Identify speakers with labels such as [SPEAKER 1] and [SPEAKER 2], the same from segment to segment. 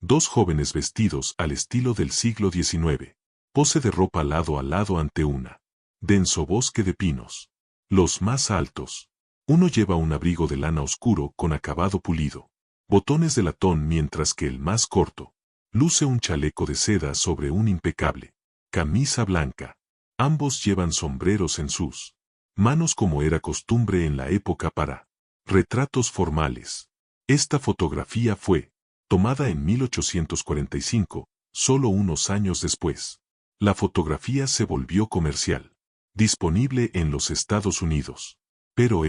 [SPEAKER 1] Dos jóvenes vestidos al estilo del siglo XIX. Pose de ropa lado a lado ante una denso bosque de pinos. Los más altos. Uno lleva un abrigo de lana oscuro con acabado pulido. Botones de latón mientras que el más corto luce un chaleco de seda sobre un impecable camisa blanca. Ambos llevan sombreros en sus manos como era costumbre en la época para retratos formales. Esta fotografía fue tomada en 1845, solo unos años después. La fotografía se volvió comercial, disponible en los Estados Unidos. Pero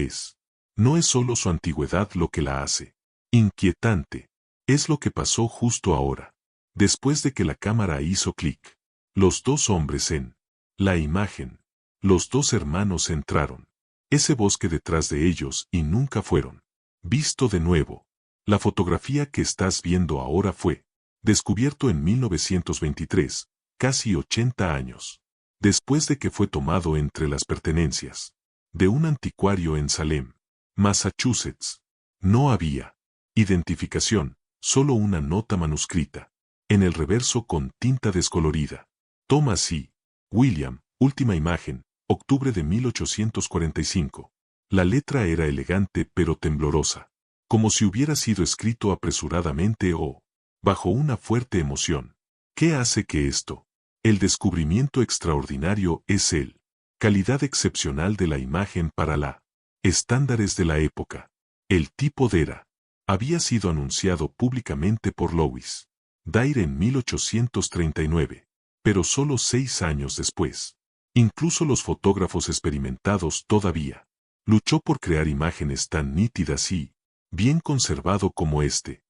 [SPEAKER 1] no es solo su antigüedad lo que la hace inquietante. Es lo que pasó justo ahora. Después de que la cámara hizo clic, los dos hombres en la imagen, los dos hermanos entraron. Ese bosque detrás de ellos y nunca fueron visto de nuevo. La fotografía que estás viendo ahora fue descubierto en 1923, casi 80 años después de que fue tomado entre las pertenencias de un anticuario en Salem, Massachusetts. No había identificación, solo una nota manuscrita en el reverso con tinta descolorida. Thomas y William, última imagen, octubre de 1845. La letra era elegante pero temblorosa, como si hubiera sido escrito apresuradamente o bajo una fuerte emoción. ¿Qué hace que esto? El descubrimiento extraordinario es el calidad excepcional de la imagen para la estándares de la época. El tipo Dera había sido anunciado públicamente por Louis Daire en 1839, pero solo 6 años después. Incluso los fotógrafos experimentados todavía luchó por crear imágenes tan nítidas y bien conservado como este.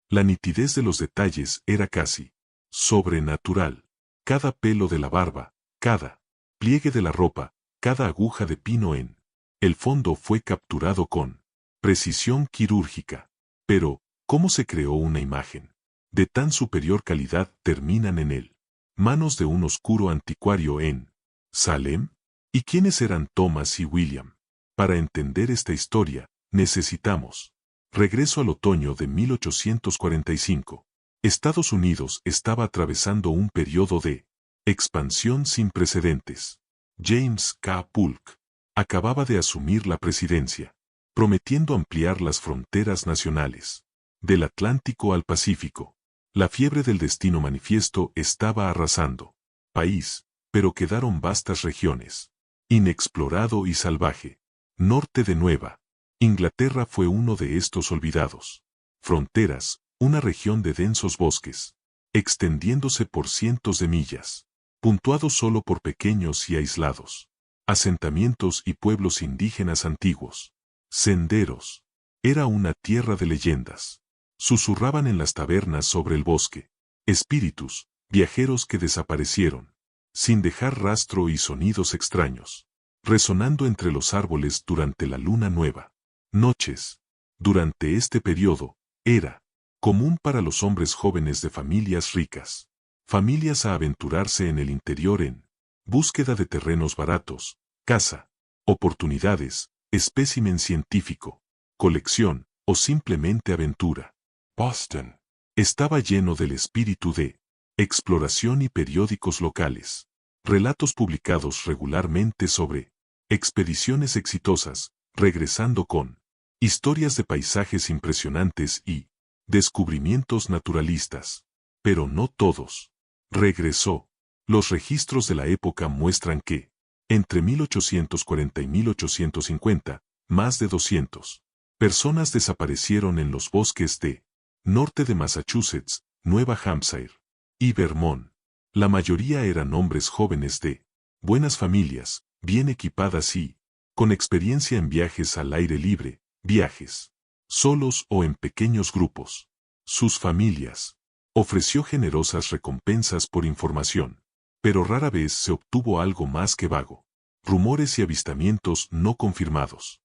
[SPEAKER 1] La nitidez de los detalles era casi sobrenatural. Cada pelo de la barba, cada pliegue de la ropa, cada aguja de pino en el fondo fue capturado con precisión quirúrgica. Pero, ¿cómo se creó una imagen de tan superior calidad? Terminan en él manos de un oscuro anticuario en Salem. ¿Y quiénes eran Thomas y William? Para entender esta historia, necesitamos regreso al otoño de 1845. Estados Unidos estaba atravesando un periodo de expansión sin precedentes. James K. Polk acababa de asumir la presidencia, prometiendo ampliar las fronteras nacionales del Atlántico al Pacífico. La fiebre del destino manifiesto estaba arrasando país, pero quedaron vastas regiones, inexplorado y salvaje. Norte de Nueva Inglaterra fue uno de estos olvidados. Fronteras, una región de densos bosques, extendiéndose por cientos de millas, puntuado solo por pequeños y aislados asentamientos y pueblos indígenas antiguos. Senderos. Era una tierra de leyendas. Susurraban en las tabernas sobre el bosque. Espíritus, viajeros que desaparecieron, sin dejar rastro y sonidos extraños, resonando entre los árboles durante la luna nueva. Noches. Durante este periodo, era común para los hombres jóvenes de familias ricas, familias a aventurarse en el interior en búsqueda de terrenos baratos, caza, oportunidades, espécimen científico, colección, o simplemente aventura. Boston estaba lleno del espíritu de exploración y periódicos locales. Relatos publicados regularmente sobre expediciones exitosas, regresando con historias de paisajes impresionantes y descubrimientos naturalistas. Pero no todos. Regresó. Los registros de la época muestran que, entre 1840 y 1850, más de 200 personas desaparecieron en los bosques de norte de Massachusetts, Nueva Hampshire y Vermont. La mayoría eran hombres jóvenes de buenas familias, bien equipadas y con experiencia en viajes al aire libre, viajes solos o en pequeños grupos. Sus familias ofreció generosas recompensas por información, pero rara vez se obtuvo algo más que vago. Rumores y avistamientos no confirmados.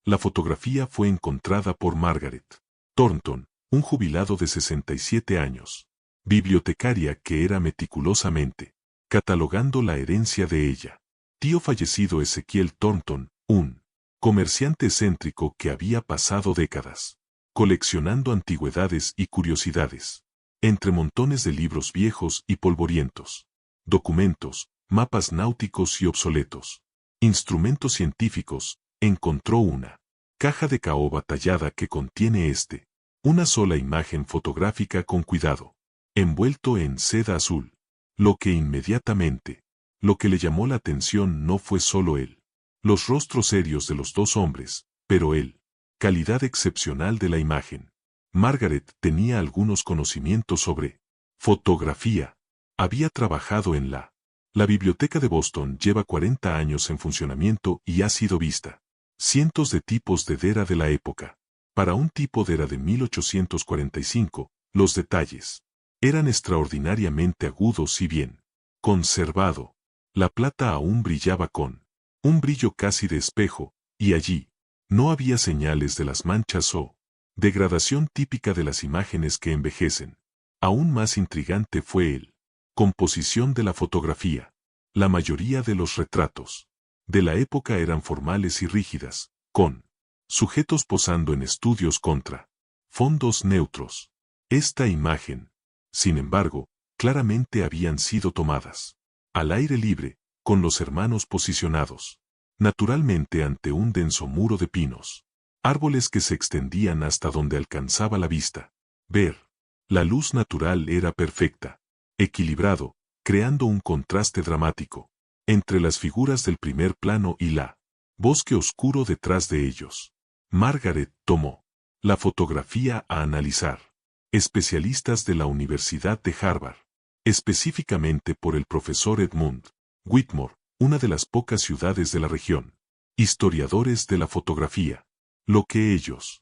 [SPEAKER 1] La fotografía fue encontrada por Margaret Thornton, un jubilado de 67 años, bibliotecaria que era meticulosamente catalogando la herencia de ella. Tío fallecido Ezequiel Thornton, un comerciante excéntrico que había pasado décadas coleccionando antigüedades y curiosidades. Entre montones de libros viejos y polvorientos, documentos, mapas náuticos y obsoletos, instrumentos científicos, encontró una caja de caoba tallada que contiene una sola imagen fotográfica con cuidado, envuelto en seda azul. Lo que le llamó la atención no fue solo los rostros serios de los dos hombres, pero calidad excepcional de la imagen. Margaret tenía algunos conocimientos sobre fotografía. Había trabajado en la biblioteca de Boston, lleva 40 años en funcionamiento y ha sido vista cientos de tipos de Dera de la época. Para un tipo Dera de 1845, los detalles eran extraordinariamente agudos y bien conservado. La plata aún brillaba con un brillo casi de espejo, y allí no había señales de las manchas o degradación típica de las imágenes que envejecen. Aún más intrigante fue composición de la fotografía. La mayoría de los retratos de la época eran formales y rígidas, con sujetos posando en estudios contra fondos neutros. Esta imagen, sin embargo, claramente habían sido tomadas al aire libre, con los hermanos posicionados naturalmente ante un denso muro de pinos, árboles que se extendían hasta donde alcanzaba la vista. La luz natural era perfecta, equilibrado, creando un contraste dramático entre las figuras del primer plano y bosque oscuro detrás de ellos. Margaret tomó la fotografía a analizar. Especialistas de la Universidad de Harvard, específicamente por el profesor Edmund Whitmore, una de las pocas ciudades de la región, historiadores de la fotografía, lo que ellos,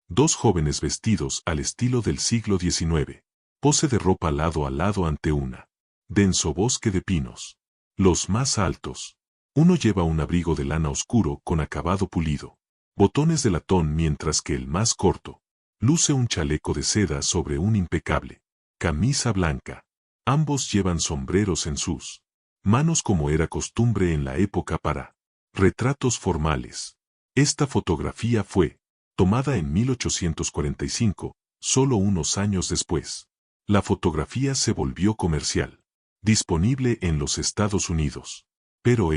[SPEAKER 1] dos jóvenes vestidos al estilo del siglo XIX, pose de ropa lado a lado ante denso bosque de pinos. Los más altos, uno lleva un abrigo de lana oscuro con acabado pulido, botones de latón, mientras que el más corto luce un chaleco de seda sobre un impecable camisa blanca. Ambos llevan sombreros en sus manos, como era costumbre en la época para retratos formales. Esta fotografía fue tomada en 1845, solo unos años después. La fotografía se volvió comercial, disponible en los Estados Unidos. Pero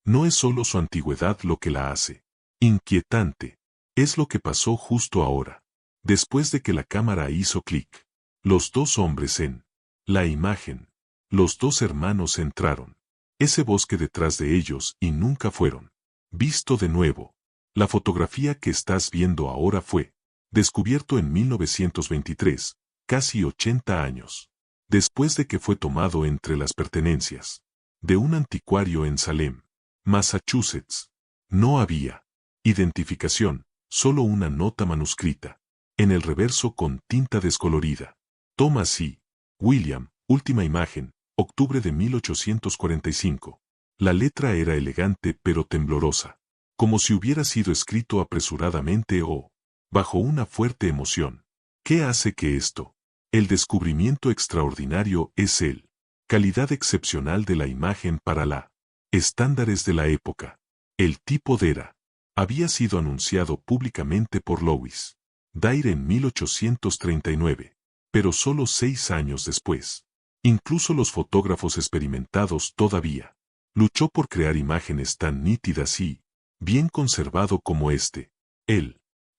[SPEAKER 1] no es solo su antigüedad lo que la hace inquietante. Es lo que pasó justo ahora. Después de que la cámara hizo clic, los dos hombres en la imagen, los dos hermanos entraron ese bosque detrás de ellos y nunca fueron visto de nuevo. La fotografía que estás viendo ahora fue descubierto en 1923, casi 80 años después de que fue tomado entre las pertenencias de un anticuario en Salem, Massachusetts. No había identificación, solo una nota manuscrita en el reverso con tinta descolorida. Thomas y William, última imagen, octubre de 1845. La letra era elegante pero temblorosa, como si hubiera sido escrito apresuradamente o bajo una fuerte emoción. ¿Qué hace que esto? El descubrimiento extraordinario es calidad excepcional de la imagen para estándares de la época. El tipo Dera había sido anunciado públicamente por Louis Daire en 1839, pero solo 6 años después. Incluso los fotógrafos experimentados todavía luchó por crear imágenes tan nítidas y bien conservado como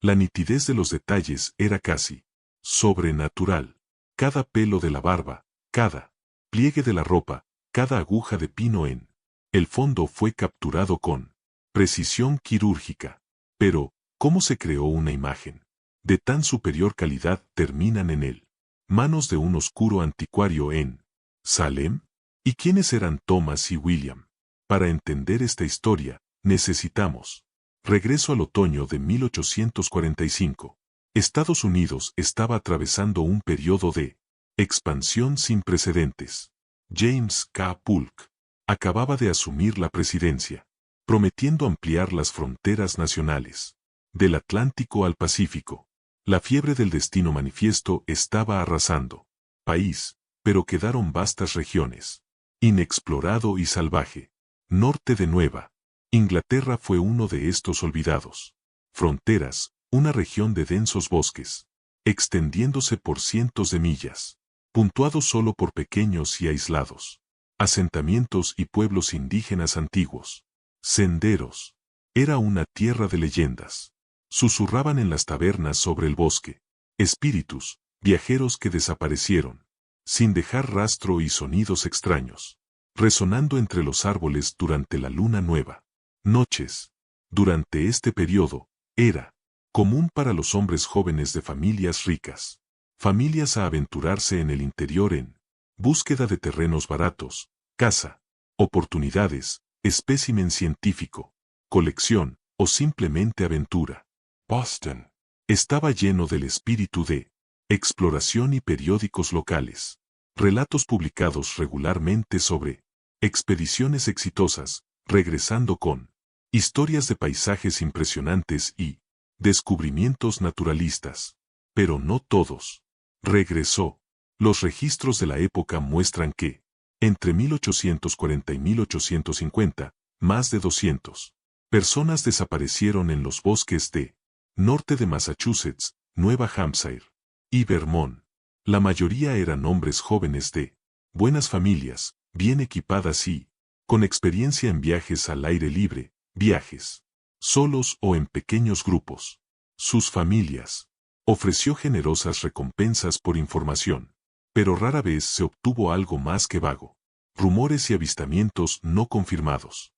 [SPEAKER 1] la nitidez de los detalles era casi sobrenatural. Cada pelo de la barba, cada pliegue de la ropa, cada aguja de pino en el fondo fue capturado con precisión quirúrgica. Pero, ¿cómo se creó una imagen de tan superior calidad? Terminan en manos de un oscuro anticuario en Salem. ¿Y quiénes eran Thomas y William? Para entender esta historia, necesitamos regreso al otoño de 1845. Estados Unidos estaba atravesando un periodo de expansión sin precedentes. James K. Polk acababa de asumir la presidencia, prometiendo ampliar las fronteras nacionales del Atlántico al Pacífico. La fiebre del destino manifiesto estaba arrasando país, pero quedaron vastas regiones, inexplorado y salvaje. Norte de Nueva Inglaterra fue uno de estos olvidados. Fronteras, una región de densos bosques, extendiéndose por cientos de millas, puntuados solo por pequeños y aislados asentamientos y pueblos indígenas antiguos. Senderos. Era una tierra de leyendas. Susurraban en las tabernas sobre el bosque. Espíritus, viajeros que desaparecieron, sin dejar rastro y sonidos extraños, resonando entre los árboles durante la luna nueva. Noches. Durante este periodo, era común para los hombres jóvenes de familias ricas, familias a aventurarse en el interior en búsqueda de terrenos baratos, caza, oportunidades, espécimen científico, colección o simplemente aventura. Boston estaba lleno del espíritu de exploración y periódicos locales, relatos publicados regularmente sobre expediciones exitosas, regresando con historias de paisajes impresionantes y descubrimientos naturalistas. Pero no todos. Regresó. Los registros de la época muestran que, entre 1840 y 1850, más de 200 personas desaparecieron en los bosques de norte de Massachusetts, Nueva Hampshire y Vermont. La mayoría eran hombres jóvenes de buenas familias, bien equipadas y con experiencia en viajes al aire libre, viajes solos o en pequeños grupos. Sus familias ofreció generosas recompensas por información, pero rara vez se obtuvo algo más que vago. Rumores y avistamientos no confirmados.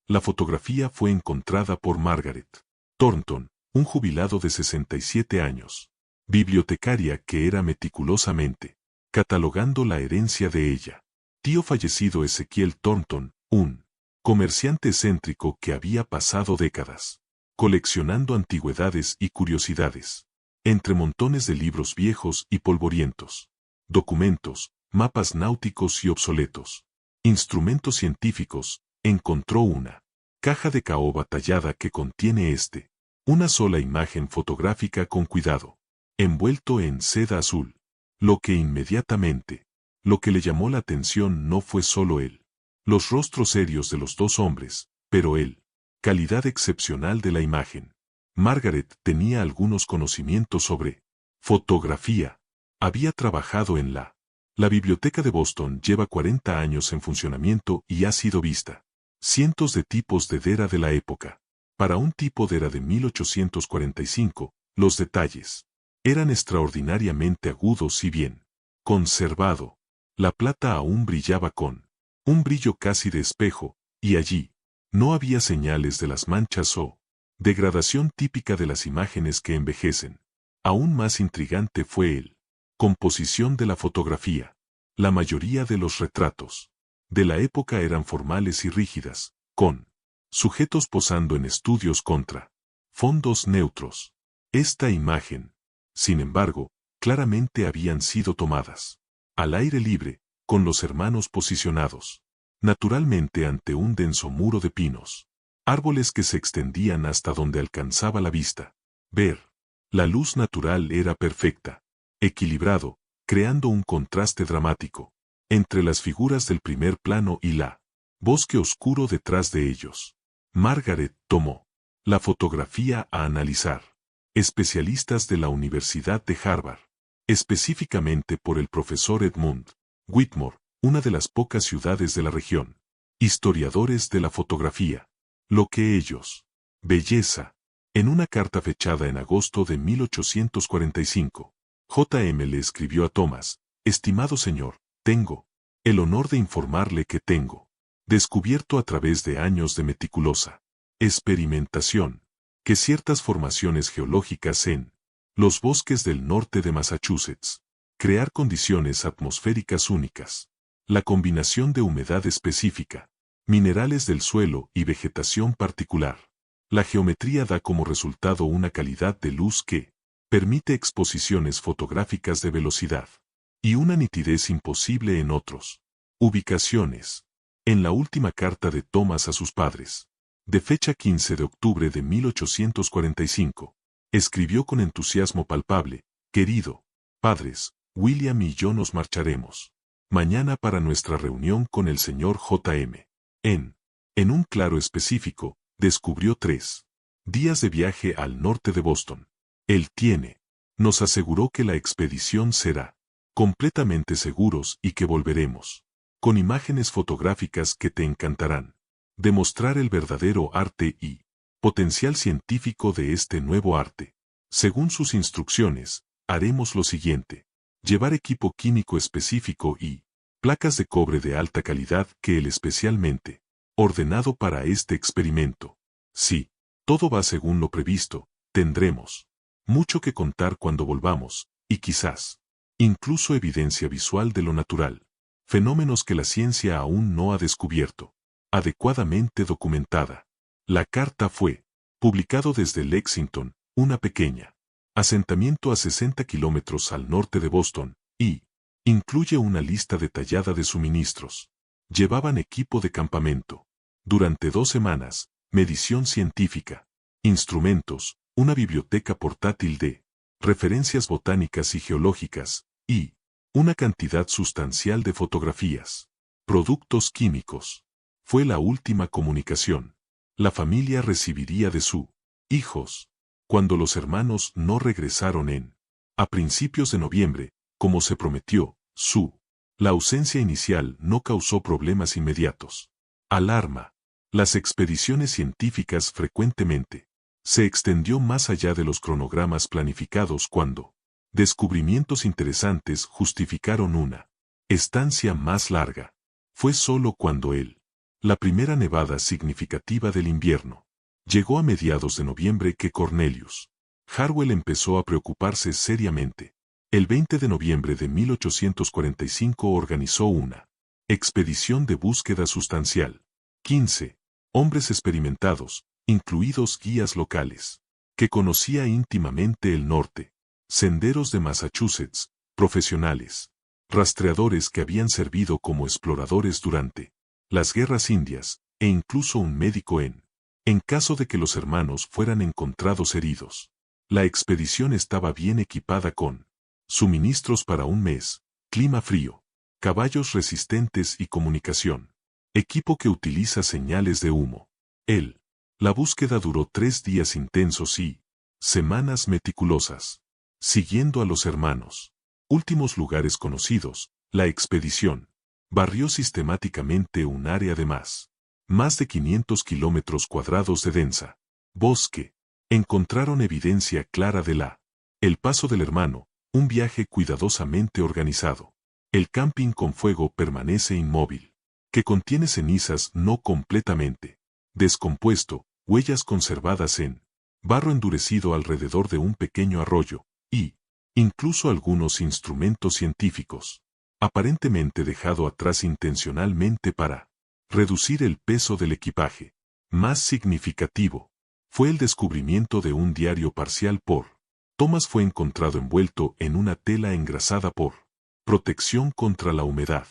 [SPEAKER 1] La fotografía fue encontrada por Margaret Thornton, un jubilado de 67 años, bibliotecaria que era meticulosamente catalogando la herencia de ella. Tío fallecido Ezequiel Thornton, un comerciante excéntrico que había pasado décadas coleccionando antigüedades y curiosidades, entre montones de libros viejos y polvorientos, documentos, mapas náuticos y obsoletos, instrumentos científicos, encontró una caja de caoba tallada que contiene una sola imagen fotográfica con cuidado, envuelto en seda azul. Lo que le llamó la atención no fue solo los rostros serios de los dos hombres, pero calidad excepcional de la imagen. Margaret tenía algunos conocimientos sobre fotografía. Había trabajado en la biblioteca de Boston lleva 40 años en funcionamiento y ha sido vista cientos de tipos de Dera de la época. Para un tipo Dera de 1845, los detalles eran extraordinariamente agudos y bien conservado. La plata aún brillaba con un brillo casi de espejo, y allí no había señales de las manchas o degradación típica de las imágenes que envejecen. Aún más intrigante fue composición de la fotografía. La mayoría de los retratos de la época eran formales y rígidas, con sujetos posando en estudios contra fondos neutros. Esta imagen, sin embargo, claramente habían sido tomadas al aire libre, con los hermanos posicionados naturalmente ante un denso muro de pinos, árboles que se extendían hasta donde alcanzaba la vista. La luz natural era perfecta, equilibrado, creando un contraste dramático entre las figuras del primer plano y la bosque oscuro detrás de ellos. Margaret tomó la fotografía a analizar. Especialistas de la Universidad de Harvard, específicamente por el profesor Edmund Whitmore, una de las pocas ciudades de la región, historiadores de la fotografía, lo que ellos, belleza, en una carta fechada en agosto de 1845, J.M. le escribió a Thomas: estimado señor, tengo el honor de informarle que tengo descubierto a través de años de meticulosa experimentación, que ciertas formaciones geológicas en los bosques del norte de Massachusetts, crear condiciones atmosféricas únicas, la combinación de humedad específica, minerales del suelo y vegetación particular. La geometría da como resultado una calidad de luz que permite exposiciones fotográficas de velocidad y una nitidez imposible en otros ubicaciones. En la última carta de Thomas a sus padres, de fecha 15 de octubre de 1845, escribió con entusiasmo palpable: querido padres, William y yo nos marcharemos mañana para nuestra reunión con el señor J.M. En un claro específico, descubrió 3 días de viaje al norte de Boston. Él nos aseguró que la expedición será completamente seguros y que volveremos con imágenes fotográficas que te encantarán. Demostrar el verdadero arte y potencial científico de este nuevo arte. Según sus instrucciones, haremos lo siguiente. Llevar equipo químico específico y placas de cobre de alta calidad que él especialmente ordenado para este experimento. Si todo va según lo previsto, tendremos mucho que contar cuando volvamos, y quizás incluso evidencia visual de lo natural. Fenómenos que la ciencia aún no ha descubierto. Adecuadamente documentada. La carta fue publicado desde Lexington, una pequeña asentamiento a 60 kilómetros al norte de Boston, y incluye una lista detallada de suministros. Llevaban equipo de campamento. Durante 2 semanas, medición científica, instrumentos, una biblioteca portátil de referencias botánicas y geológicas, y una cantidad sustancial de fotografías. Productos químicos. Fue la última comunicación. La familia recibiría de sus hijos. Cuando los hermanos no regresaron a principios de noviembre, como se prometió, la ausencia inicial no causó problemas inmediatos. Alarma. Las expediciones científicas frecuentemente se extendió más allá de los cronogramas planificados cuando descubrimientos interesantes justificaron una estancia más larga. Fue solo cuando la primera nevada significativa del invierno llegó a mediados de noviembre que Cornelius Harwell empezó a preocuparse seriamente. El 20 de noviembre de 1845 organizó una expedición de búsqueda sustancial. 15 hombres experimentados, incluidos guías locales, que conocía íntimamente el norte, senderos de Massachusetts, profesionales, rastreadores que habían servido como exploradores durante las guerras indias, e incluso un médico en caso de que los hermanos fueran encontrados heridos. La expedición estaba bien equipada con suministros para un mes, clima frío, caballos resistentes y comunicación. Equipo que utiliza señales de humo. La búsqueda duró 3 días intensos y semanas meticulosas. Siguiendo a los hermanos. Últimos lugares conocidos, la expedición barrió sistemáticamente un área de más de 500 kilómetros cuadrados de densa bosque. Encontraron evidencia clara de el paso del hermano, un viaje cuidadosamente organizado. El camping con fuego permanece inmóvil, que contiene cenizas no completamente descompuesto, huellas conservadas en barro endurecido alrededor de un pequeño arroyo, y incluso algunos instrumentos científicos, aparentemente dejado atrás intencionalmente para reducir el peso del equipaje. Más significativo fue el descubrimiento de un diario parcial por Thomas. Fue encontrado envuelto en una tela engrasada por protección contra la humedad.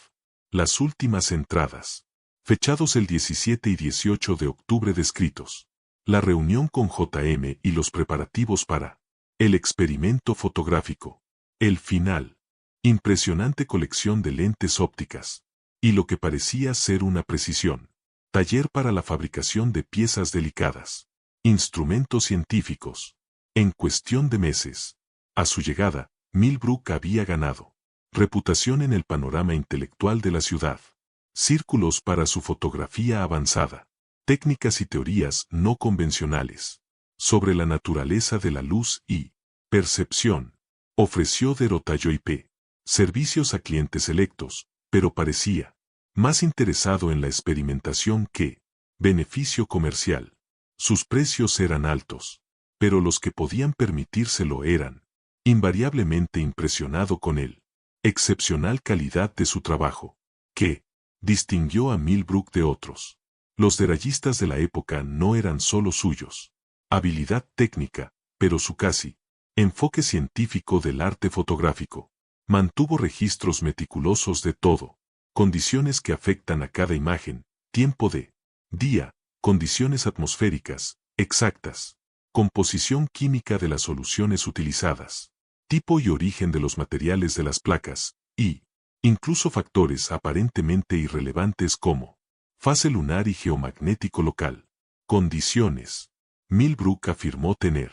[SPEAKER 1] Las últimas entradas, fechados el 17 y 18 de octubre descritos. La reunión con J.M. y los preparativos para el experimento fotográfico. El final. Impresionante colección de lentes ópticas. Y lo que parecía ser una precisión. Taller para la fabricación de piezas delicadas. Instrumentos científicos. En cuestión de meses. A su llegada, Millbrook había ganado reputación en el panorama intelectual de la ciudad. Círculos para su fotografía avanzada. Técnicas y teorías no convencionales. Sobre la naturaleza de la luz y percepción. Ofreció Derotayo-IP servicios a clientes selectos, pero parecía más interesado en la experimentación que beneficio comercial. Sus precios eran altos, pero los que podían permitírselo eran invariablemente impresionado con él. Excepcional calidad de su trabajo, que distinguió a Millbrook de otros. Los derayistas de la época no eran solo suyos habilidad técnica, pero su casi enfoque científico del arte fotográfico. Mantuvo registros meticulosos de todo, condiciones que afectan a cada imagen, tiempo de día, condiciones atmosféricas, exactas, composición química de las soluciones utilizadas, tipo y origen de los materiales de las placas, y incluso factores aparentemente irrelevantes como fase lunar y geomagnético local. Condiciones Millbrook afirmó tener.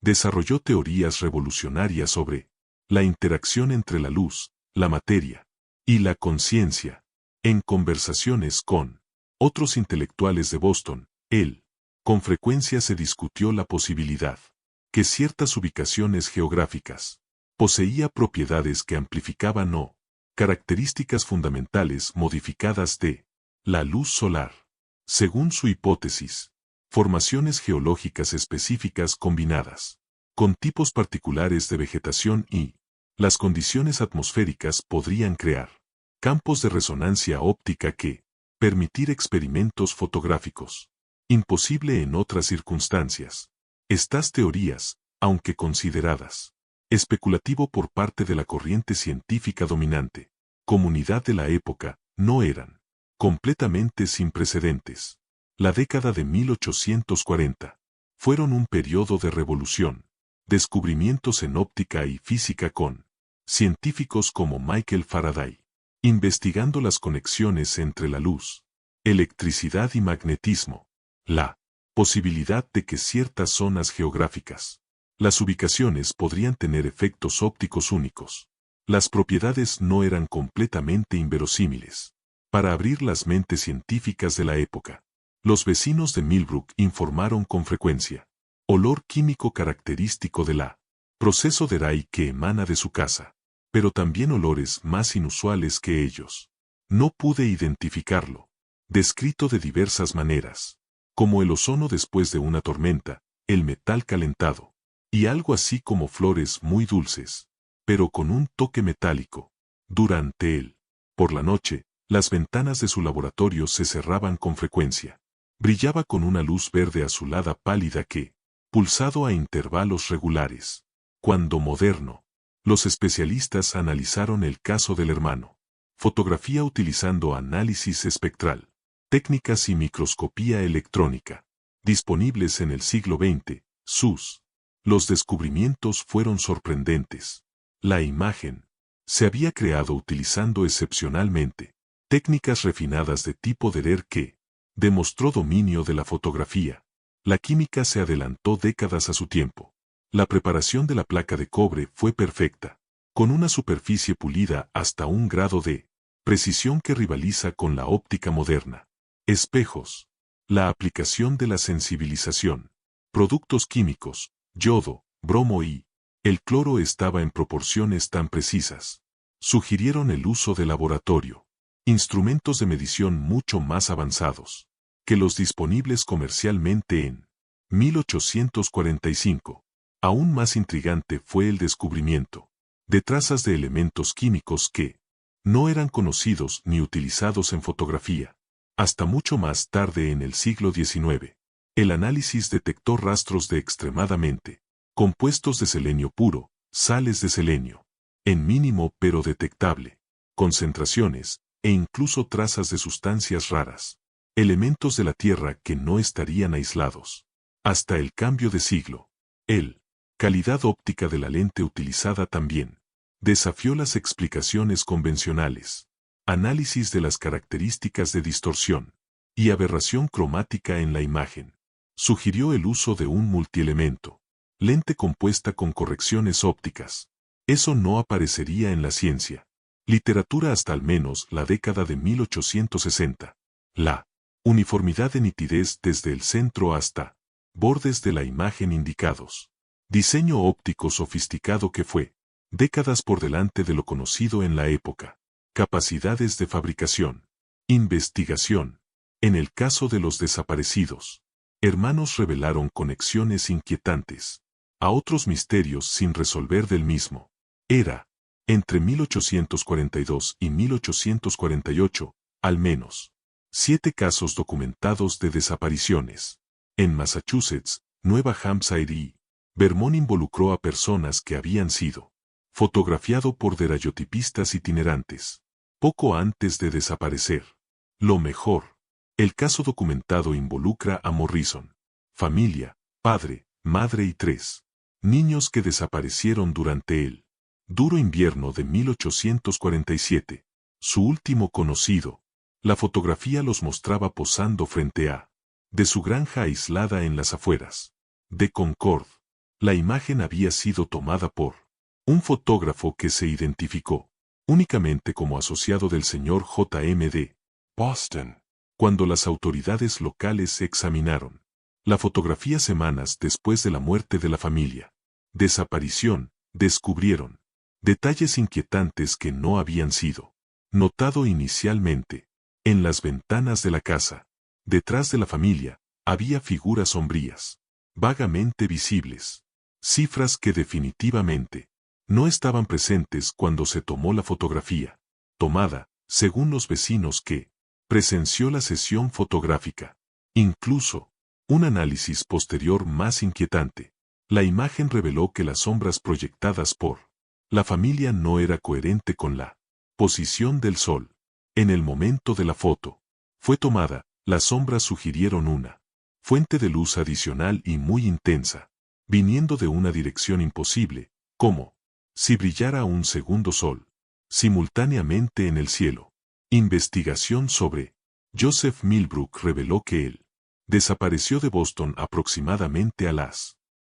[SPEAKER 1] Desarrolló teorías revolucionarias sobre la interacción entre la luz, la materia y la conciencia. En conversaciones con otros intelectuales de Boston, él, con frecuencia se discutió la posibilidad que ciertas ubicaciones geográficas poseía propiedades que amplificaban o características fundamentales modificadas de la luz solar. Según su hipótesis, formaciones geológicas específicas combinadas con tipos particulares de vegetación y las condiciones atmosféricas podrían crear campos de resonancia óptica que permitir experimentos fotográficos. Imposible en otras circunstancias. Estas teorías, aunque consideradas especulativo por parte de la corriente científica dominante, comunidad de la época, no eran completamente sin precedentes. La década de 1840 fueron un periodo de revolución, descubrimientos en óptica y física con científicos como Michael Faraday, investigando las conexiones entre la luz, electricidad y magnetismo, la posibilidad de que ciertas zonas geográficas, las ubicaciones podrían tener efectos ópticos únicos. Las propiedades no eran completamente inverosímiles. Para abrir las mentes científicas de la época, los vecinos de Millbrook informaron con frecuencia. Olor químico característico de la proceso de Ray que emana de su casa, pero también olores más inusuales que ellos. No pude identificarlo. Descrito de diversas maneras, como el ozono después de una tormenta, el metal calentado, y algo así como flores muy dulces, pero con un toque metálico. Durante él, por la noche, las ventanas de su laboratorio se cerraban con frecuencia. Brillaba con una luz verde azulada pálida que, pulsado a intervalos regulares. Cuando moderno, los especialistas analizaron el caso del hermano. Fotografía utilizando análisis espectral, técnicas y microscopía electrónica, disponibles en el siglo XX, los descubrimientos fueron sorprendentes. La imagen se había creado utilizando excepcionalmente técnicas refinadas de tipo Derer que demostró dominio de la fotografía. La química se adelantó décadas a su tiempo. La preparación de la placa de cobre fue perfecta, con una superficie pulida hasta un grado de precisión que rivaliza con la óptica moderna. Espejos. La aplicación de la sensibilización. Productos químicos, yodo, bromo y el cloro estaba en proporciones tan precisas. Sugirieron el uso de laboratorio. Instrumentos de medición mucho más avanzados que los disponibles comercialmente en 1845. Aún más intrigante fue el descubrimiento de trazas de elementos químicos que no eran conocidos ni utilizados en fotografía. Hasta mucho más tarde en el siglo XIX, el análisis detectó rastros de extremadamente compuestos de selenio puro, sales de selenio, en mínimo pero detectable, concentraciones, e incluso trazas de sustancias raras, elementos de la Tierra que no estarían aislados. Hasta el cambio de siglo, el calidad óptica de la lente utilizada también desafió las explicaciones convencionales. Análisis de las características de distorsión y aberración cromática en la imagen. Sugirió el uso de un multielemento, lente compuesta con correcciones ópticas. Eso no aparecería en la ciencia. Literatura hasta al menos la década de 1860. La uniformidad de nitidez desde el centro hasta bordes de la imagen indicados. Diseño óptico sofisticado que fue décadas por delante de lo conocido en la época. Capacidades de fabricación. Investigación. En el caso de los desaparecidos, hermanos revelaron conexiones inquietantes a otros misterios sin resolver del mismo. Era, entre 1842 y 1848, al menos 7 casos documentados de desapariciones. En Massachusetts, Nueva Hampshire y Vermont involucró a personas que habían sido fotografiado por daguerrotipistas itinerantes, poco antes de desaparecer. Lo mejor, el caso documentado involucra a Morrison, familia, padre, madre y 3 niños que desaparecieron durante el duro invierno de 1847. Su último conocido, la fotografía los mostraba posando frente a de su granja aislada en las afueras de Concord. La imagen había sido tomada por un fotógrafo que se identificó únicamente como asociado del señor J.M. de Boston. Cuando las autoridades locales examinaron la fotografía semanas después de la muerte de la familia, desaparición, descubrieron detalles inquietantes que no habían sido notado inicialmente. En las ventanas de la casa, detrás de la familia, había figuras sombrías, vagamente visibles, cifras que definitivamente no estaban presentes cuando se tomó la fotografía, tomada, según los vecinos que presenció la sesión fotográfica. Incluso, un análisis posterior más inquietante. La imagen reveló que las sombras proyectadas por la familia no era coherente con la posición del sol. En el momento de la foto fue tomada, las sombras sugirieron una fuente de luz adicional y muy intensa, viniendo de una dirección imposible, como si brillara un segundo sol simultáneamente en el cielo. Investigación sobre Joseph Millbrook reveló que él desapareció de Boston aproximadamente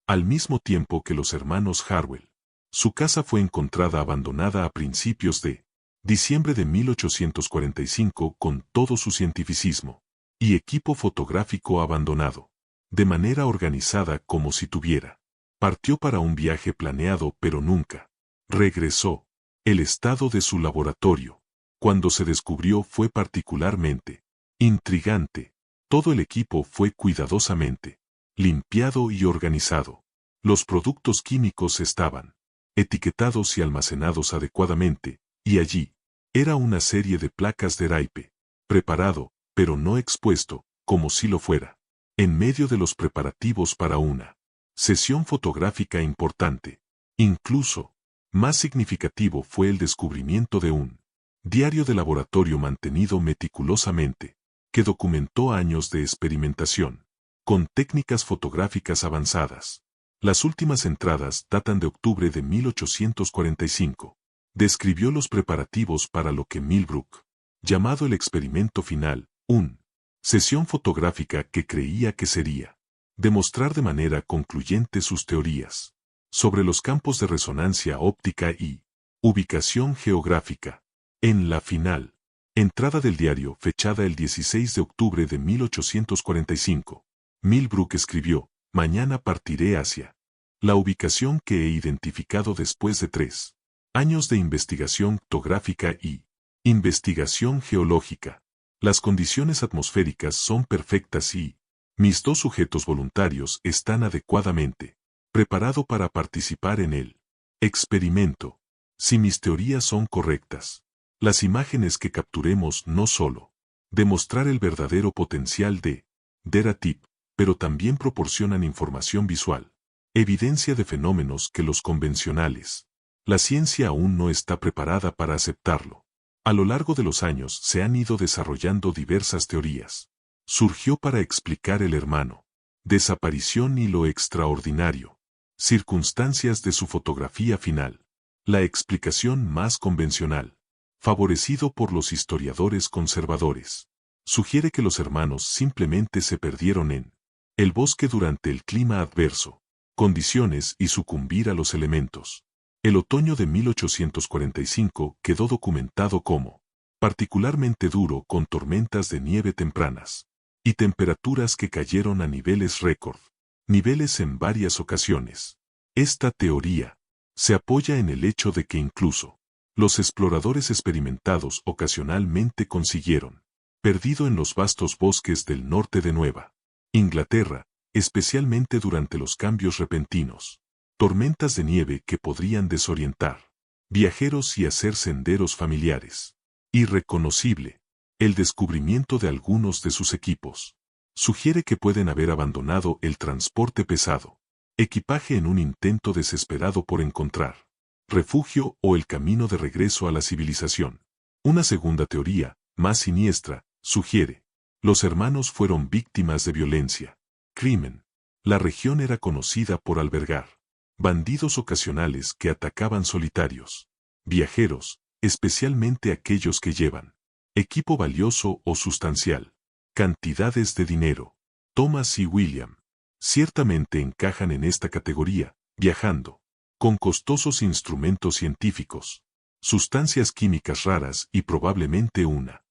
[SPEAKER 1] al mismo tiempo que los hermanos Harwell. Su casa fue encontrada abandonada a principios de diciembre de 1845 con todo su cientificismo y equipo fotográfico abandonado, de manera organizada como si tuviera. Partió para un viaje planeado pero nunca regresó. El estado de su laboratorio, cuando se descubrió, fue particularmente intrigante. Todo el equipo fue cuidadosamente limpiado y organizado. Los productos químicos estaban etiquetados y almacenados adecuadamente, y allí era una serie de placas de raipe, preparado, pero no expuesto, como si lo fuera, en medio de los preparativos para una sesión fotográfica importante. Incluso, más significativo fue el descubrimiento de un diario de laboratorio mantenido meticulosamente, que documentó años de experimentación, con técnicas fotográficas avanzadas. Las últimas entradas datan de octubre de 1845. Describió los preparativos para lo que Millbrook, llamado el experimento final, una sesión fotográfica que creía que sería demostrar de manera concluyente sus teorías sobre los campos de resonancia óptica y ubicación geográfica. En la final entrada del diario, fechada el 16 de octubre de 1845, Millbrook escribió: «Mañana partiré hacia la ubicación que he identificado después de 3 años de investigación fotográfica y investigación geológica. Las condiciones atmosféricas son perfectas y mis 2 sujetos voluntarios están adecuadamente preparados para participar en el experimento. Si mis teorías son correctas, las imágenes que capturemos no solo demostrar el verdadero potencial de daguerreotip, pero también proporcionan información visual, evidencia de fenómenos que los convencionales. La ciencia aún no está preparada para aceptarlo. A lo largo de los años se han ido desarrollando diversas teorías. Surgió para explicar el hermano desaparición y lo extraordinario circunstancias de su fotografía final. La explicación más convencional, favorecido por los historiadores conservadores, sugiere que los hermanos simplemente se perdieron en el bosque durante el clima adverso, condiciones y sucumbir a los elementos. El otoño de 1845 quedó documentado como particularmente duro, con tormentas de nieve tempranas y temperaturas que cayeron a niveles récord, niveles en varias ocasiones. Esta teoría se apoya en el hecho de que incluso los exploradores experimentados ocasionalmente consiguieron perdido en los vastos bosques del norte de Nueva Inglaterra, especialmente durante los cambios repentinos, tormentas de nieve que podrían desorientar viajeros y hacer senderos familiares irreconocible. El descubrimiento de algunos de sus equipos sugiere que pueden haber abandonado el transporte pesado, equipaje en un intento desesperado por encontrar refugio o el camino de regreso a la civilización. Una segunda teoría, más siniestra, sugiere: los hermanos fueron víctimas de violencia, crimen. La región era conocida por albergar bandidos ocasionales que atacaban solitarios viajeros, especialmente aquellos que llevan equipo valioso o sustancial cantidades de dinero. Thomas y William ciertamente encajan en esta categoría, viajando con costosos instrumentos científicos, sustancias químicas raras y probablemente una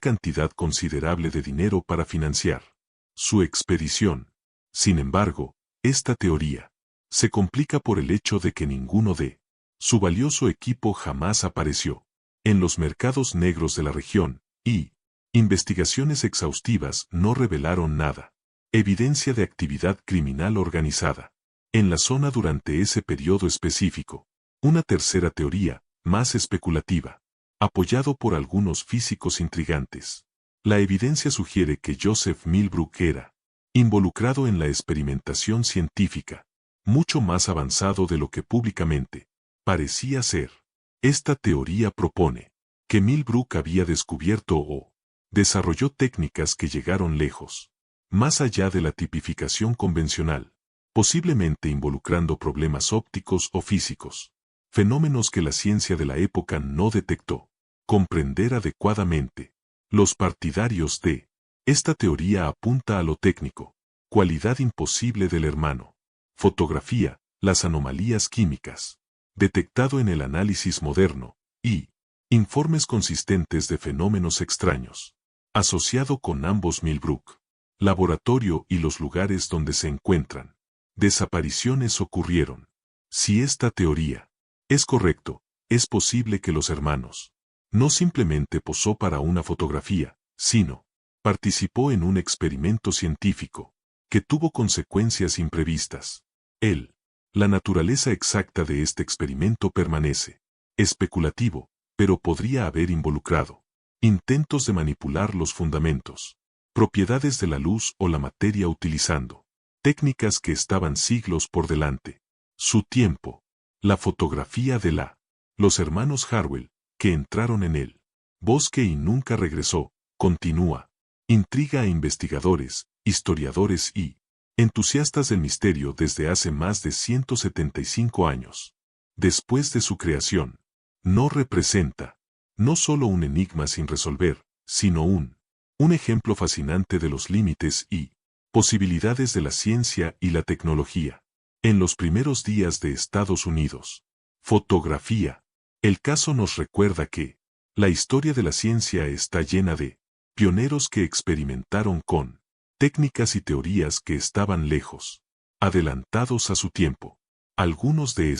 [SPEAKER 1] cantidad considerable de dinero para financiar su expedición. Sin embargo, esta teoría se complica por el hecho de que ninguno de su valioso equipo jamás apareció en los mercados negros de la región, y investigaciones exhaustivas no revelaron nada. Evidencia de actividad criminal organizada en la zona durante ese periodo específico. Una tercera teoría, más especulativa, apoyado por algunos físicos intrigantes. La evidencia sugiere que Joseph Millbrook era involucrado en la experimentación científica, mucho más avanzado de lo que públicamente parecía ser. Esta teoría propone que Millbrook había descubierto o desarrolló técnicas que llegaron lejos, más allá de la tipificación convencional, posiblemente involucrando problemas ópticos o físicos, fenómenos que la ciencia de la época no detectó. Comprender adecuadamente. Los partidarios de esta teoría apunta a lo técnico, cualidad imposible del hermano. Fotografía, las anomalías químicas, detectado en el análisis moderno, y informes consistentes de fenómenos extraños, asociado con ambos Millbrook, laboratorio y los lugares donde se encuentran. Desapariciones ocurrieron. Si esta teoría es correcto, es posible que los hermanos no simplemente posó para una fotografía, sino participó en un experimento científico que tuvo consecuencias imprevistas. La naturaleza exacta de este experimento permanece especulativo, pero podría haber involucrado intentos de manipular los fundamentos, propiedades de la luz o la materia utilizando técnicas que estaban siglos por delante. Su tiempo. La fotografía de los hermanos Harwell, que entraron en el bosque y nunca regresó, continúa. Intriga a investigadores, historiadores y entusiastas del misterio desde hace más de 175 años. Después de su creación, no representa no solo un enigma sin resolver, sino un ejemplo fascinante de los límites y posibilidades de la ciencia y la tecnología. En los primeros días de Estados Unidos. Fotografía. El caso nos recuerda que la historia de la ciencia está llena de pioneros que experimentaron con técnicas y teorías que estaban lejos, adelantados a su tiempo. Algunos de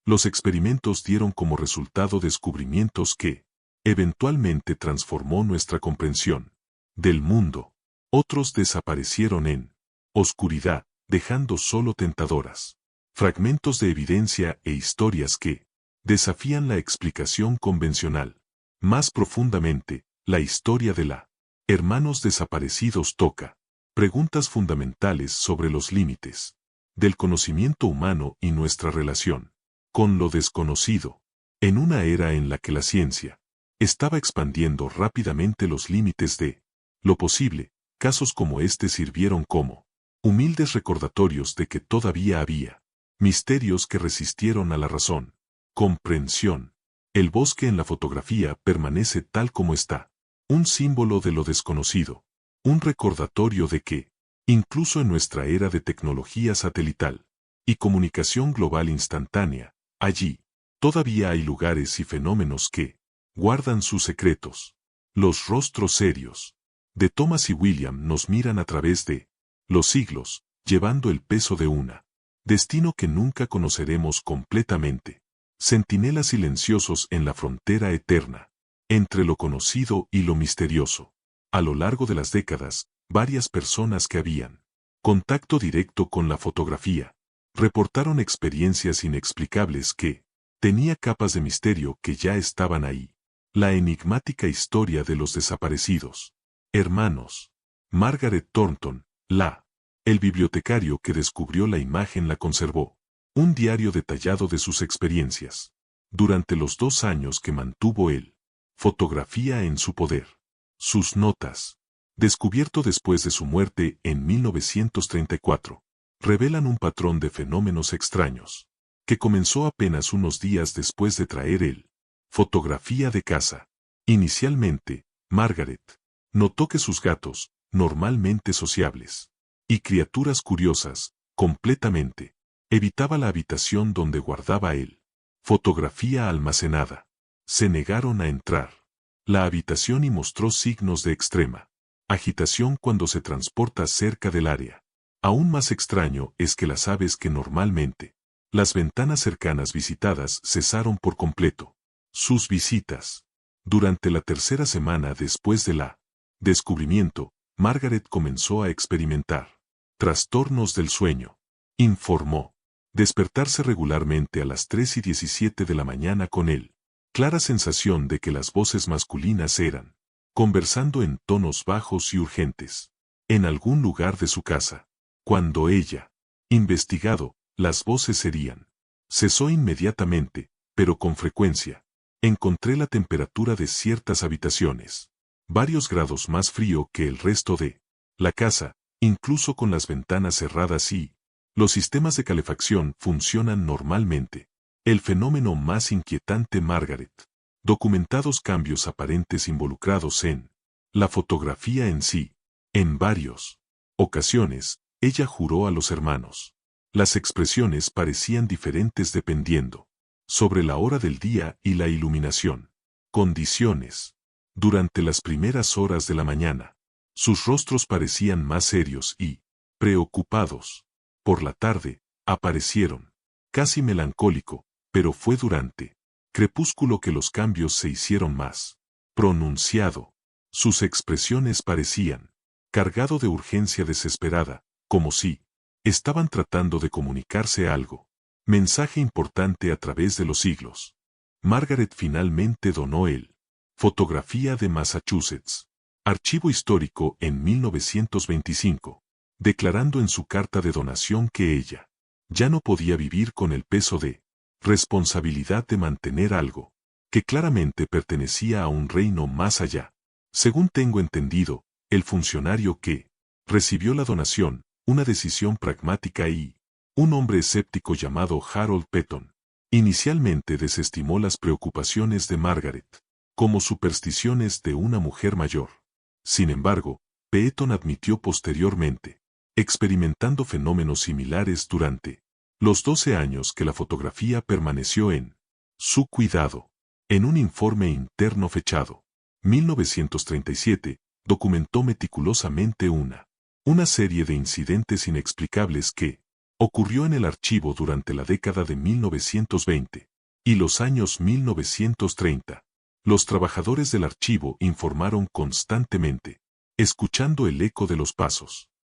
[SPEAKER 1] los experimentos dieron como resultado descubrimientos que eventualmente transformó nuestra comprensión del mundo. Otros desaparecieron en oscuridad, dejando solo tentadoras fragmentos de evidencia e historias que desafían la explicación convencional. Más profundamente, la historia de hermanos desaparecidos toca preguntas fundamentales sobre los límites del conocimiento humano y nuestra relación con lo desconocido. En una era en la que la ciencia estaba expandiendo rápidamente los límites de lo posible, casos como este sirvieron como humildes recordatorios de que todavía había misterios que resistieron a la razón. Comprensión. El bosque en la fotografía permanece tal como está. Un símbolo de lo desconocido. Un recordatorio de que, incluso en nuestra era de tecnología satelital y comunicación global instantánea, allí, todavía hay lugares y fenómenos que guardan sus secretos. Los rostros serios de Thomas y William nos miran a través de los siglos, llevando el peso de una destino que nunca conoceremos completamente. Centinelas silenciosos en la frontera eterna, entre lo conocido y lo misterioso. A lo largo de las décadas, varias personas que habían contacto directo con la fotografía reportaron experiencias inexplicables que tenía capas de misterio que ya estaban ahí. La enigmática historia de los desaparecidos hermanos. Margaret Thornton, el bibliotecario que descubrió la imagen la conservó. Un diario detallado de sus experiencias. Durante los 2 años que mantuvo él. Fotografía en su poder. Sus notas. Descubierto después de su muerte en 1934. Revelan un patrón de fenómenos extraños. Que comenzó apenas unos días después de traer él. Fotografía de casa. Inicialmente, Margaret notó que sus gatos normalmente sociables. Y criaturas curiosas, completamente. Evitaba la habitación donde guardaba él. Fotografía almacenada. Se negaron a entrar. La habitación y mostró signos de extrema agitación cuando se transporta cerca del área. Aún más extraño es que las aves que normalmente las ventanas cercanas visitadas cesaron por completo sus visitas. Durante la tercera semana después de la descubrimiento, Margaret comenzó a experimentar trastornos del sueño. Informó. Despertarse regularmente a las 3:17 de la mañana con él. Clara sensación de que las voces masculinas eran conversando en tonos bajos y urgentes. En algún lugar de su casa. Cuando ella investigado, las voces serían. Cesó inmediatamente, pero con frecuencia. Encontré la temperatura de ciertas habitaciones. Varios grados más frío que el resto de la casa, incluso con las ventanas cerradas y los sistemas de calefacción funcionan normalmente. El fenómeno más inquietante Margaret. Documentados cambios aparentes involucrados en la fotografía en sí. En varias ocasiones, ella juró a los hermanos. Las expresiones parecían diferentes dependiendo sobre la hora del día y la iluminación. Condiciones. Durante las primeras horas de la mañana, sus rostros parecían más serios y preocupados. Por la tarde, aparecieron casi melancólico, pero fue durante crepúsculo que los cambios se hicieron más pronunciado. Sus expresiones parecían cargado de urgencia desesperada, como si estaban tratando de comunicarse algo. Mensaje importante a través de los siglos. Margaret finalmente donó el Fotografía de Massachusetts. Archivo histórico en 1925, declarando en su carta de donación que ella ya no podía vivir con el peso de responsabilidad de mantener algo que claramente pertenecía a un reino más allá. Según tengo entendido, el funcionario que recibió la donación, una decisión pragmática y un hombre escéptico llamado Harold Petton, inicialmente desestimó las preocupaciones de Margaret como supersticiones de una mujer mayor. Sin embargo, Petton admitió posteriormente, experimentando fenómenos similares durante los 12 años que la fotografía permaneció en su cuidado. En un informe interno fechado 1937, documentó meticulosamente una serie de incidentes inexplicables que ocurrió en el archivo durante la década de 1920 y los años 1930. Los trabajadores del archivo informaron constantemente, escuchando el eco de los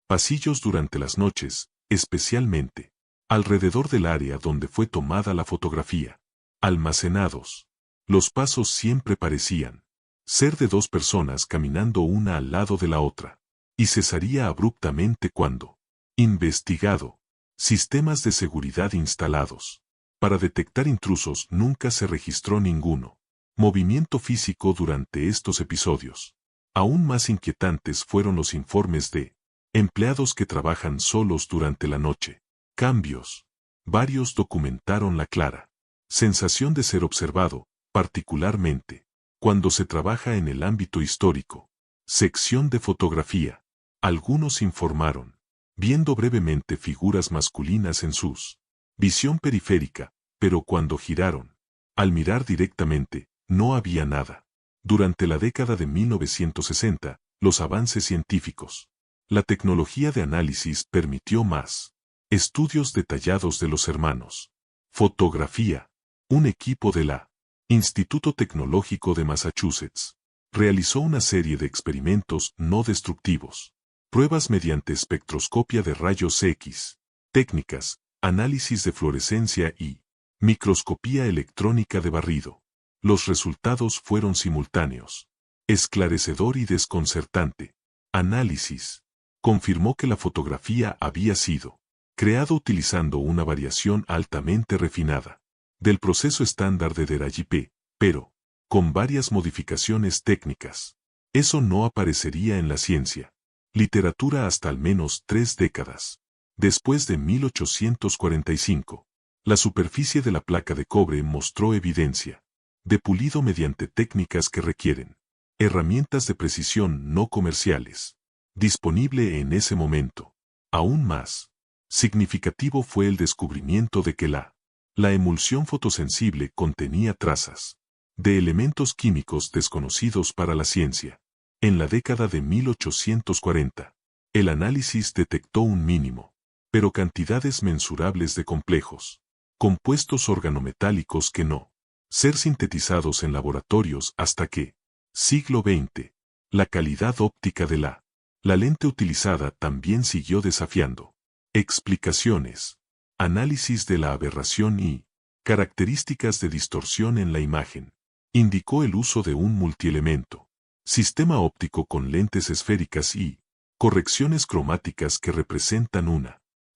[SPEAKER 1] pasillos durante las noches, especialmente alrededor del área donde fue tomada la fotografía. Almacenados. Los pasos siempre parecían ser de dos personas caminando una al lado de la otra, y cesaría abruptamente cuando, investigado, sistemas de seguridad instalados. Para detectar intrusos nunca se registró ninguno movimiento físico durante estos episodios. Aún más inquietantes fueron los informes de empleados que trabajan solos durante la noche. Cambios. Varios documentaron la clara sensación de ser observado, particularmente cuando se trabaja en el ámbito histórico. Sección de fotografía. Algunos informaron, viendo brevemente figuras masculinas en sus visión periférica, pero cuando giraron, al mirar directamente, no había nada. Durante la década de 1960, los avances científicos, la tecnología de análisis permitió más estudios detallados de los hermanos. Fotografía. Un equipo de la Instituto Tecnológico de Massachusetts realizó una serie de experimentos no destructivos, pruebas mediante espectroscopia de rayos X, técnicas, análisis de fluorescencia y microscopía electrónica de barrido. Los resultados fueron simultáneos, esclarecedor y desconcertante. Análisis. Confirmó que la fotografía había sido creado utilizando una variación altamente refinada del proceso estándar de Daguerreotype, pero con varias modificaciones técnicas. Eso no aparecería en la ciencia literatura hasta al menos 3 décadas. Después de 1845, la superficie de la placa de cobre mostró evidencia de pulido mediante técnicas que requieren herramientas de precisión no comerciales. disponible en ese momento. Aún más significativo fue el descubrimiento de que la emulsión fotosensible contenía trazas de elementos químicos desconocidos para la ciencia. En la década de 1840, el análisis detectó un mínimo, pero cantidades mensurables de complejos compuestos organometálicos que no ser sintetizados en laboratorios hasta que, siglo XX, la calidad óptica de la lente utilizada también siguió desafiando explicaciones, análisis de la aberración y características de distorsión en la imagen. Indicó el uso de un multielemento sistema óptico con lentes esféricas y correcciones cromáticas que representan un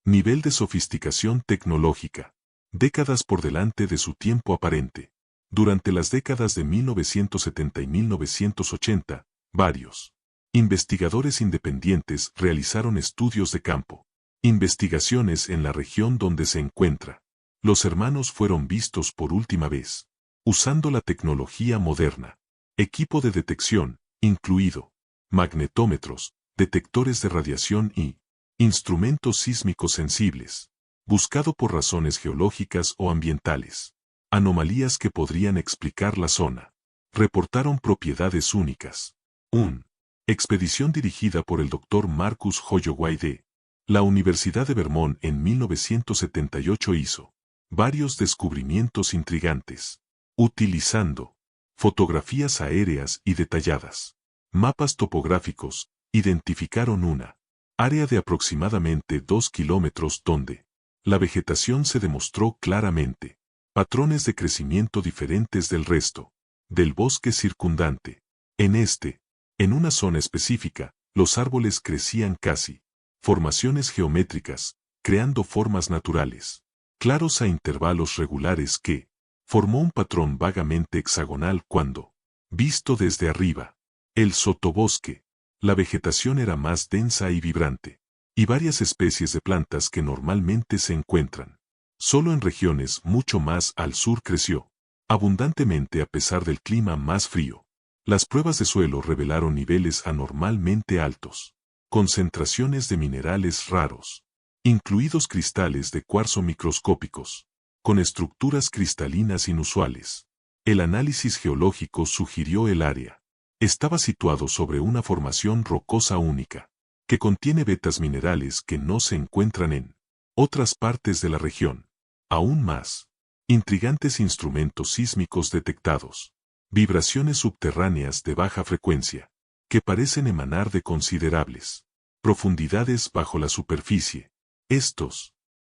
[SPEAKER 1] nivel de sofisticación tecnológica décadas por delante de su tiempo aparente. Durante las décadas de 1970 y 1980, varios investigadores independientes realizaron estudios de campo, investigaciones en la región donde se encuentra. Los hermanos fueron vistos por última vez, usando la tecnología moderna, equipo de detección, incluido magnetómetros, detectores de radiación y instrumentos sísmicos sensibles, buscado por razones geológicas o ambientales. Anomalías que podrían explicar la zona. Reportaron propiedades únicas. 1. Expedición dirigida por el Dr. Marcus Holloway de la Universidad de Vermont en 1978 hizo varios descubrimientos intrigantes, utilizando fotografías aéreas y detalladas, mapas topográficos, identificaron una área de aproximadamente 2 kilómetros donde la vegetación se demostró claramente patrones de crecimiento diferentes del resto del bosque circundante. En una zona específica, los árboles crecían casi formaciones geométricas, creando formas naturales, claros a intervalos regulares que formó un patrón vagamente hexagonal cuando, visto desde arriba, el sotobosque, la vegetación era más densa y vibrante, y varias especies de plantas que normalmente se encuentran solo en regiones mucho más al sur creció abundantemente a pesar del clima más frío. Las pruebas de suelo revelaron niveles anormalmente altos, concentraciones de minerales raros, incluidos cristales de cuarzo microscópicos, con estructuras cristalinas inusuales. El análisis geológico sugirió el área estaba situado sobre una formación rocosa única, que contiene vetas minerales que no se encuentran en otras partes de la región. Aún más, intrigantes instrumentos sísmicos detectados, vibraciones subterráneas de baja frecuencia, que parecen emanar de considerables profundidades bajo la superficie.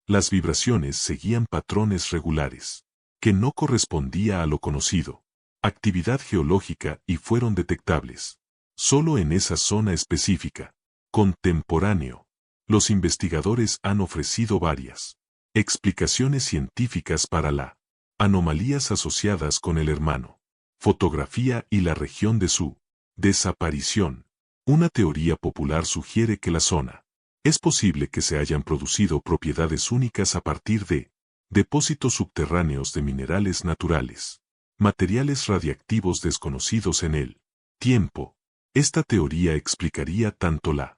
[SPEAKER 1] Las vibraciones seguían patrones regulares, que no correspondía a lo conocido, actividad geológica y fueron detectables solo en esa zona específica. Contemporáneo, los investigadores han ofrecido varias explicaciones científicas para las anomalías asociadas con el hermano, fotografía y la región de su desaparición. Una teoría popular sugiere que la zona es posible que se hayan producido propiedades únicas a partir de depósitos subterráneos de minerales naturales, materiales radiactivos desconocidos en el tiempo. Esta teoría explicaría tanto la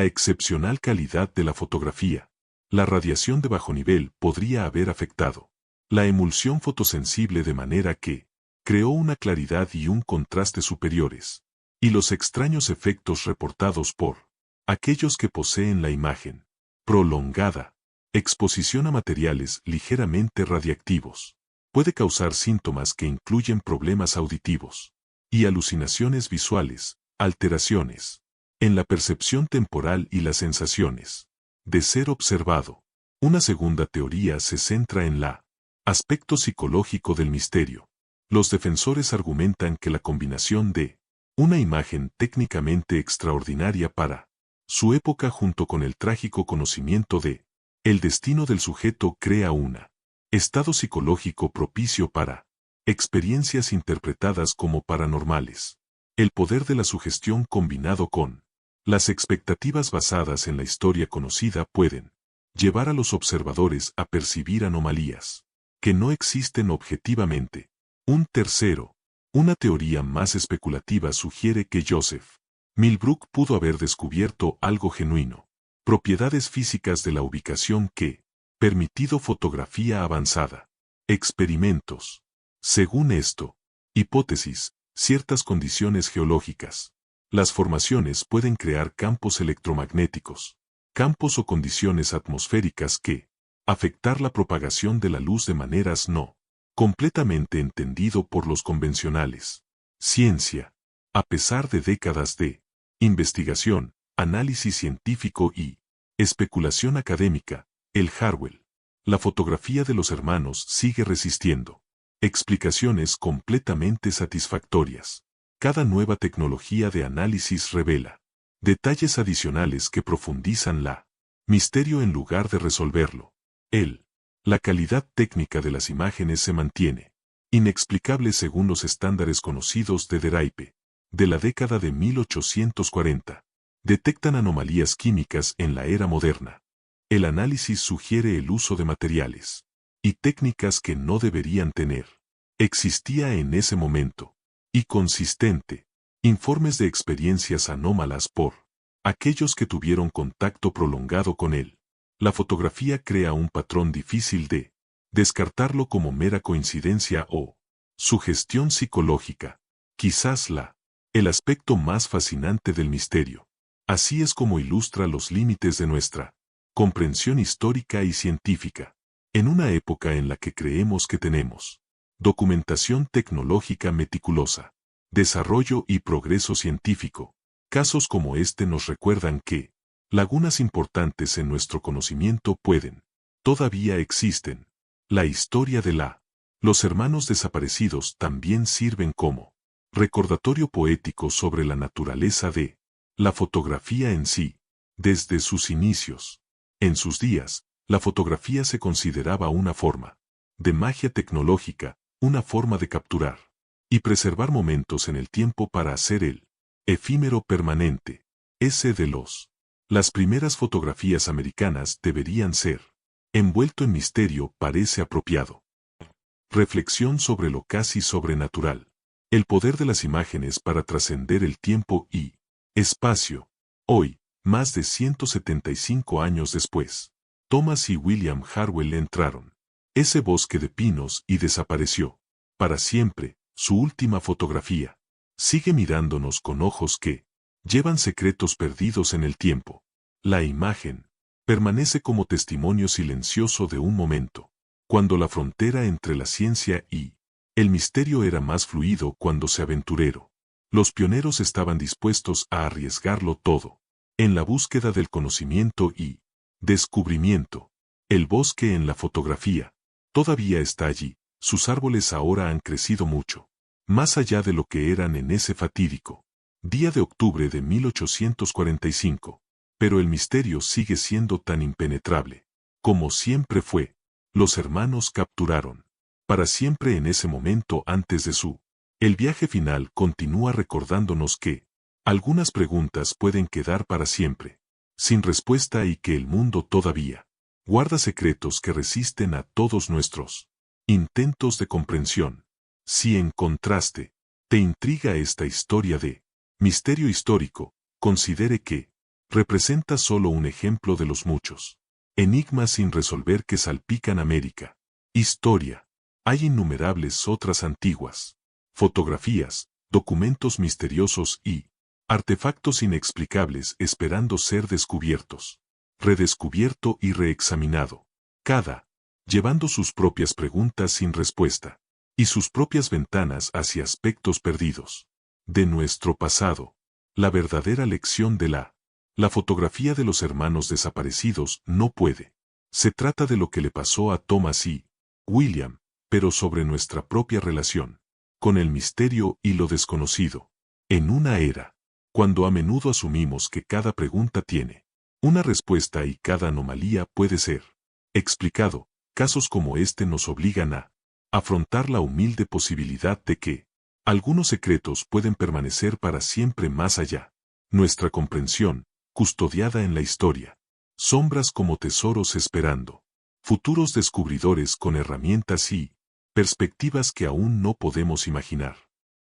[SPEAKER 1] excepcional calidad de la fotografía. La radiación de bajo nivel podría haber afectado la emulsión fotosensible de manera que creó una claridad y un contraste superiores, y los extraños efectos reportados por aquellos que poseen la imagen prolongada, exposición a materiales ligeramente radiactivos, puede causar síntomas que incluyen problemas auditivos y alucinaciones visuales, alteraciones en la percepción temporal y las sensaciones de ser observado. Una segunda teoría se centra en la aspecto psicológico del misterio. Los defensores argumentan que la combinación de una imagen técnicamente extraordinaria para su época junto con el trágico conocimiento de el destino del sujeto crea un estado psicológico propicio para experiencias interpretadas como paranormales. El poder de la sugestión combinado con las expectativas basadas en la historia conocida pueden llevar a los observadores a percibir anomalías que no existen objetivamente. Una teoría más especulativa sugiere que Joseph Millbrook pudo haber descubierto algo genuino. Propiedades físicas de la ubicación que, permitido fotografía avanzada. Experimentos. Según esto, hipótesis, ciertas condiciones geológicas. Las formaciones pueden crear campos electromagnéticos, campos o condiciones atmosféricas que, afectar la propagación de la luz de maneras no completamente entendido por los convencionales. Ciencia. A pesar de décadas de investigación, análisis científico y especulación académica, el Harwell, la fotografía de los hermanos sigue resistiendo explicaciones completamente satisfactorias. Cada nueva tecnología de análisis revela detalles adicionales que profundizan la misterio en lugar de resolverlo. La calidad técnica de las imágenes se mantiene inexplicable según los estándares conocidos de Deraipe, de la década de 1840. Detectan anomalías químicas en la era moderna. El análisis sugiere el uso de materiales y técnicas que no deberían tener. Existía en ese momento, y consistente, informes de experiencias anómalas por aquellos que tuvieron contacto prolongado con él. La fotografía crea un patrón difícil de descartarlo como mera coincidencia o sugestión psicológica. Quizás el aspecto más fascinante del misterio. Así es como ilustra los límites de nuestra comprensión histórica y científica. En una época en la que creemos que tenemos documentación tecnológica meticulosa, desarrollo y progreso científico, casos como este nos recuerdan que lagunas importantes en nuestro conocimiento todavía existen. La historia de los hermanos desaparecidos también sirven como recordatorio poético sobre la naturaleza de la fotografía en sí, desde sus inicios. En sus días, la fotografía se consideraba una forma de magia tecnológica, una forma de capturar y preservar momentos en el tiempo para hacer el efímero permanente. Ese de las primeras fotografías americanas deberían ser envuelto en misterio parece apropiado. Reflexión sobre lo casi sobrenatural. El poder de las imágenes para trascender el tiempo y espacio. Hoy, más de 175 años después, Thomas y William Harwell entraron ese bosque de pinos y desapareció. Para siempre, su última fotografía. Sigue mirándonos con ojos que llevan secretos perdidos en el tiempo. La imagen permanece como testimonio silencioso de un momento, cuando la frontera entre la ciencia y el misterio era más fluido cuando se aventurero. Los pioneros estaban dispuestos a arriesgarlo todo, en la búsqueda del conocimiento y descubrimiento. El bosque en la fotografía todavía está allí, sus árboles ahora han crecido mucho, más allá de lo que eran en ese fatídico día de octubre de 1845. Pero el misterio sigue siendo tan impenetrable, como siempre fue. Los hermanos capturaron, para siempre en ese momento antes de el viaje final continúa recordándonos que algunas preguntas pueden quedar para siempre, sin respuesta y que el mundo todavía guarda secretos que resisten a todos nuestros intentos de comprensión. Si en contraste, te intriga esta historia de misterio histórico, considere que representa solo un ejemplo de los muchos enigmas sin resolver que salpican América. Historia. Hay innumerables otras antiguas fotografías, documentos misteriosos y artefactos inexplicables esperando ser descubiertos, redescubierto y reexaminado. Cada llevando sus propias preguntas sin respuesta y sus propias ventanas hacia aspectos perdidos de nuestro pasado. La verdadera lección de la fotografía de los hermanos desaparecidos no puede. Se trata de lo que le pasó a Thomas y William, pero sobre nuestra propia relación con el misterio y lo desconocido. En una era, cuando a menudo asumimos que cada pregunta tiene una respuesta y cada anomalía puede ser explicado, casos como este nos obligan a afrontar la humilde posibilidad de que algunos secretos pueden permanecer para siempre más allá. Nuestra comprensión, custodiada en la historia. Sombras como tesoros esperando. Futuros descubridores con herramientas y perspectivas que aún no podemos imaginar.